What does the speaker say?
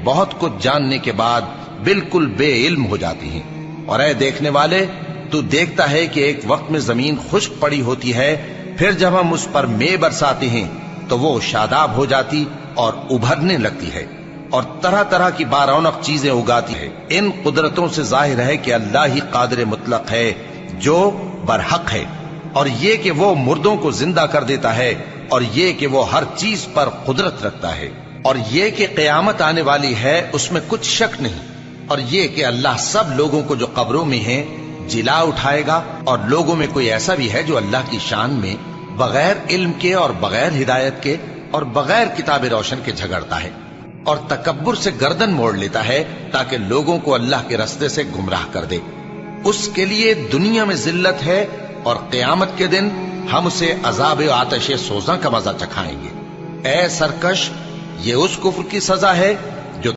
بہت کچھ جاننے کے بعد بالکل بے علم ہو جاتی ہیں۔ اور اے دیکھنے والے، تو دیکھتا ہے کہ ایک وقت میں زمین خشک پڑی ہوتی ہے، پھر جب ہم اس پر مے برساتے ہیں تو وہ شاداب ہو جاتی اور ابھرنے لگتی ہے اور طرح طرح کی بارونق چیزیں اگاتی ہے۔ ان قدرتوں سے ظاہر ہے کہ اللہ ہی قادر مطلق ہے جو برحق ہے، اور یہ کہ وہ مردوں کو زندہ کر دیتا ہے، اور یہ کہ وہ ہر چیز پر قدرت رکھتا ہے، اور یہ کہ قیامت آنے والی ہے اس میں کچھ شک نہیں، اور یہ کہ اللہ سب لوگوں کو جو قبروں میں ہیں جلا اٹھائے گا، اور لوگوں میں کوئی ایسا بھی ہے جو اللہ کی شان میں بغیر علم کے اور بغیر ہدایت کے اور بغیر کتاب روشن کے جھگڑتا ہے اور تکبر سے گردن موڑ لیتا ہے تاکہ لوگوں کو اللہ کے رستے سے گمراہ کر دے۔ اس کے لیے دنیا میں ذلت ہے، اور قیامت کے دن ہم اسے عذاب آتش سوزاں کا مزہ چکھائیں گے۔ اے سرکش، یہ اس کفر کی سزا ہے